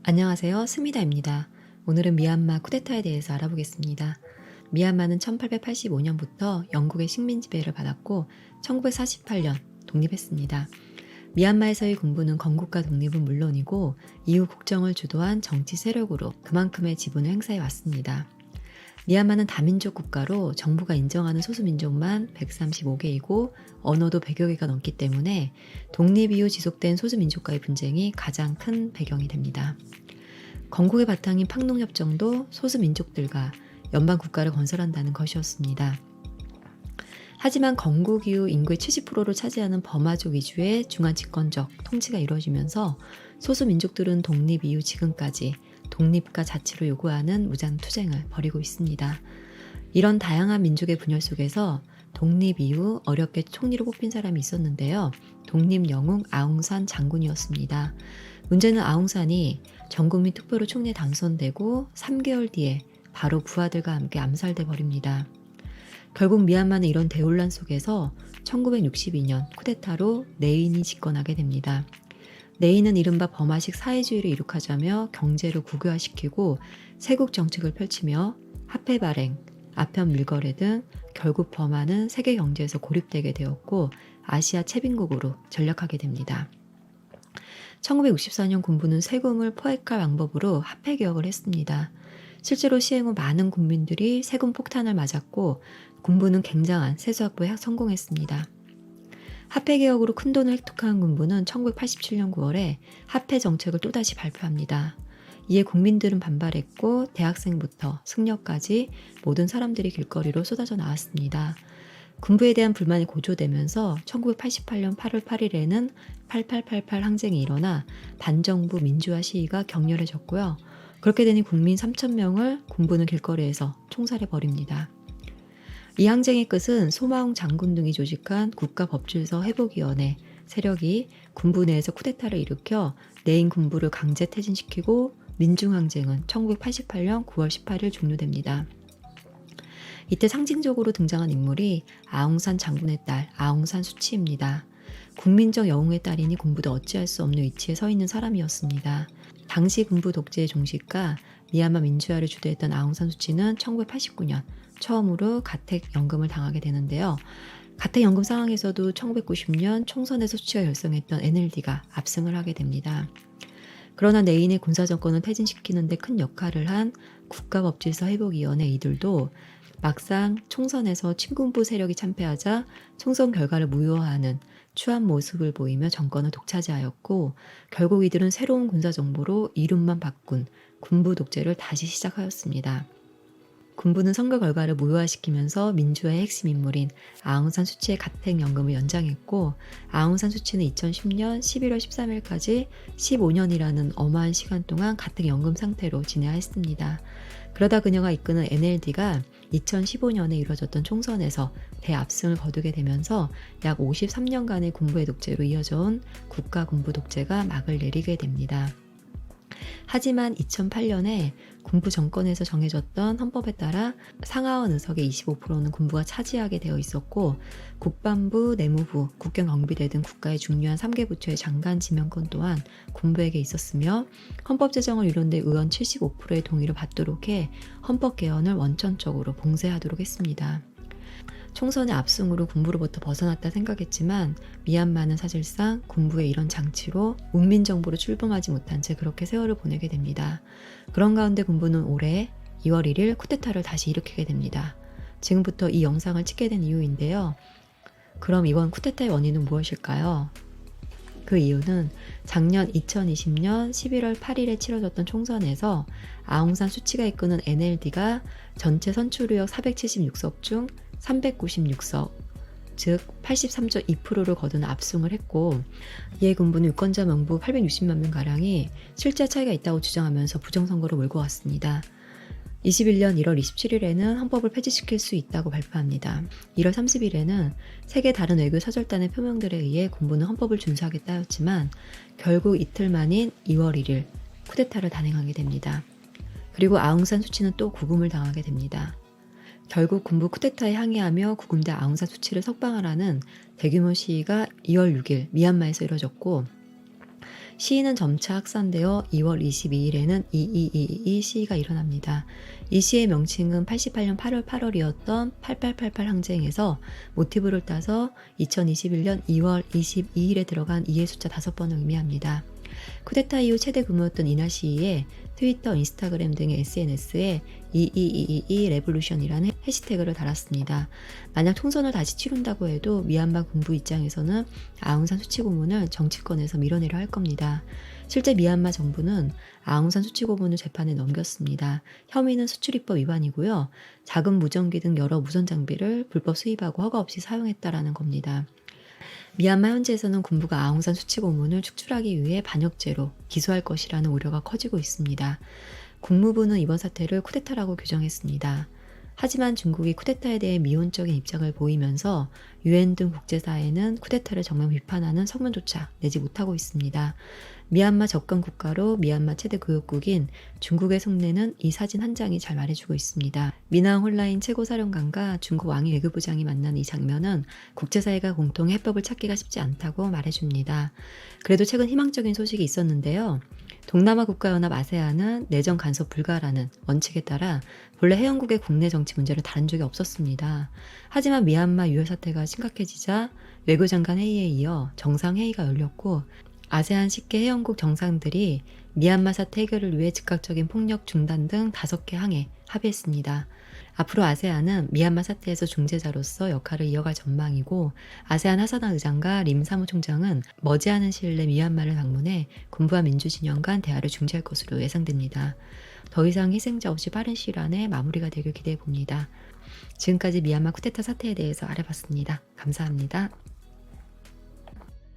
안녕하세요. 스미다입니다. 오늘은 미얀마 쿠데타에 대해서 알아보겠습니다. 미얀마는 1885년부터 영국의 식민 지배를 받았고 1948년 독립했습니다. 미얀마에서의 군부는 건국과 독립은 물론이고 이후 국정을 주도한 정치 세력으로 그만큼의 지분을 행사해 왔습니다. 미얀마는 다민족 국가로 정부가 인정하는 소수민족만 135개이고 언어도 100여 개가 넘기 때문에 독립 이후 지속된 소수민족과의 분쟁이 가장 큰 배경이 됩니다. 건국의 바탕인 팡농협정도 소수민족들과 연방국가를 건설한다는 것이었습니다. 하지만 건국 이후 인구의 70%를 차지하는 버마족 위주의 중앙집권적 통치가 이루어지면서 소수민족들은 독립 이후 지금까지 독립과 자치를 요구하는 무장투쟁을 벌이고 있습니다. 이런 다양한 민족의 분열 속에서 독립 이후 어렵게 총리로 뽑힌 사람이 있었는데요. 독립 영웅 아웅산 장군이었습니다. 문제는 아웅산이 전국민 투표로 총리에 당선되고 3개월 뒤에 바로 부하들과 함께 암살돼 버립니다. 결국 미얀마는 이런 대혼란 속에서 1962년 쿠데타로 네인이 집권하게 됩니다. 네인은 이른바 버마식 사회주의를 이룩하자며 경제를 국유화시키고 세국 정책을 펼치며 화폐 발행, 아편 물거래 등 결국 버마는 세계 경제에서 고립되게 되었고 아시아 채빈국으로 전락하게 됩니다. 1964년 군부는 세금을 포획할 방법으로 화폐 개혁을 했습니다. 실제로 시행 후 많은 국민들이 세금 폭탄을 맞았고 군부는 굉장한 세수 확보에 성공했습니다. 화폐 개혁으로 큰돈을 획득한 군부는 1987년 9월에 화폐 정책을 또다시 발표합니다. 이에 국민들은 반발했고 대학생부터 승려까지 모든 사람들이 길거리로 쏟아져 나왔습니다. 군부에 대한 불만이 고조되면서 1988년 8월 8일에는 8888 항쟁이 일어나 반정부 민주화 시위가 격렬해졌고요. 그렇게 되니 국민 3,000명을 군부는 길거리에서 총살해 버립니다. 이 항쟁의 끝은 소마웅 장군 등이 조직한 국가법질서 회복위원회 세력이 군부 내에서 쿠데타를 일으켜 네인 군부를 강제 퇴진시키고 민중항쟁은 1988년 9월 18일 종료됩니다. 이때 상징적으로 등장한 인물이 아웅산 장군의 딸 아웅산 수치입니다. 국민적 영웅의 딸이니 군부도 어찌할 수 없는 위치에 서 있는 사람이었습니다. 당시 군부 독재의 종식과 미얀마 민주화를 주도했던 아웅산 수치는 1989년 처음으로 가택연금을 당하게 되는데요. 가택연금 상황에서도 1990년 총선에서 수치가 결성했던 NLD가 압승을 하게 됩니다. 그러나 네인의 군사정권을 퇴진시키는 데 큰 역할을 한 국가법질서 회복위원회 이들도 막상 총선에서 친군부 세력이 참패하자 총선 결과를 무효화하는 추한 모습을 보이며 정권을 독차지하였고 결국 이들은 새로운 군사정부로 이름만 바꾼 군부 독재를 다시 시작하였습니다. 군부는 선거 결과를 무효화시키면서 민주화의 핵심 인물인 아웅산 수치의 가택연금을 연장했고 아웅산 수치는 2010년 11월 13일까지 15년이라는 어마한 시간 동안 가택연금 상태로 지내야 했습니다. 그러다 그녀가 이끄는 NLD가 2015년에 이루어졌던 총선에서 대압승을 거두게 되면서 약 53년간의 군부의 독재로 이어져온 국가군부 독재가 막을 내리게 됩니다. 하지만 2008년에 군부 정권에서 정해졌던 헌법에 따라 상하원 의석의 25%는 군부가 차지하게 되어 있었고 국방부, 내무부, 국경경비대 등 국가의 중요한 3개 부처의 장관 지명권 또한 군부에게 있었으며 헌법 제정을 이룬 데 의원 75%의 동의를 받도록 해 헌법 개헌을 원천적으로 봉쇄하도록 했습니다. 총선의 압승으로 군부로부터 벗어났다 생각했지만 미얀마는 사실상 군부의 이런 장치로 문민정부로 출범하지 못한 채 그렇게 세월을 보내게 됩니다. 그런 가운데 군부는 올해 2월 1일 쿠데타를 다시 일으키게 됩니다. 지금부터 이 영상을 찍게 된 이유인데요. 그럼 이번 쿠데타의 원인은 무엇일까요? 그 이유는 작년 2020년 11월 8일에 치러졌던 총선에서 아웅산 수치가 이끄는 NLD가 전체 선출 의석 476석 중 396석, 즉 83.2%를 거둔 압승을 했고 이에 군부는 유권자 명부 860만 명가량이 실제 차이가 있다고 주장하면서 부정선거로 몰고 왔습니다. 21년 1월 27일에는 헌법을 폐지시킬 수 있다고 발표합니다. 1월 30일에는 세계 다른 외교 사절단의 표명들에 의해 군부는 헌법을 준수하겠다 하였지만 결국 이틀 만인 2월 1일 쿠데타를 단행하게 됩니다. 그리고 아웅산 수치는 또 구금을 당하게 됩니다. 결국 군부 쿠데타에 항의하며 구금대 아웅산 수치를 석방하라는 대규모 시위가 2월 6일 미얀마에서 이뤄졌고 시위는 점차 확산되어 2월 22일에는 2222 시위가 일어납니다. 이 시의 명칭은 88년 8월 8월이었던 8888 항쟁에서 모티브를 따서 2021년 2월 22일에 들어간 2의 숫자 5번을 의미합니다. 쿠데타 이후 최대 규모였던 이날 시위에 트위터, 인스타그램 등의 SNS에 2222 레볼루션이라는 해시태그를 달았습니다. 만약 총선을 다시 치룬다고 해도 미얀마 군부 입장에서는 아웅산 수치 고문을 정치권에서 밀어내려 할 겁니다. 실제 미얀마 정부는 아웅산 수치 고문을 재판에 넘겼습니다. 혐의는 수출입법 위반이고요. 자금 무전기 등 여러 무선 장비를 불법 수입하고 허가 없이 사용했다라는 겁니다. 미얀마 현지에서는 군부가 아웅산 수치 고문을 축출하기 위해 반역죄로 기소할 것이라는 우려가 커지고 있습니다. 국무부는 이번 사태를 쿠데타라고 규정했습니다. 하지만 중국이 쿠데타에 대해 미온적인 입장을 보이면서 유엔 등 국제사회는 쿠데타를 정면 비판하는 성명조차 내지 못하고 있습니다. 미얀마 접근 국가로 미얀마 최대 교역국인 중국의 속내는 이 사진 한 장이 잘 말해주고 있습니다. 미나앙 홀라인 최고사령관과 중국 왕이 외교부장이 만난 이 장면은 국제사회가 공통의 해법을 찾기가 쉽지 않다고 말해줍니다. 그래도 최근 희망적인 소식이 있었는데요. 동남아 국가연합 아세안은 내정 간섭 불가라는 원칙에 따라 본래 회원국의 국내 정치 문제를 다룬 적이 없었습니다. 하지만 미얀마 유혈 사태가 심각해지자 외교장관 회의에 이어 정상회의가 열렸고 아세안 10개 회원국 정상들이 미얀마 사태 해결을 위해 즉각적인 폭력 중단 등 5개 항에 합의했습니다. 앞으로 아세안은 미얀마 사태에서 중재자로서 역할을 이어갈 전망이고 아세안 하사나 의장과 림 사무총장은 머지않은 시일 내 미얀마를 방문해 군부와 민주진영 간 대화를 중재할 것으로 예상됩니다. 더 이상 희생자 없이 빠른 시일 안에 마무리가 되길 기대해 봅니다. 지금까지 미얀마 쿠데타 사태에 대해서 알아봤습니다. 감사합니다.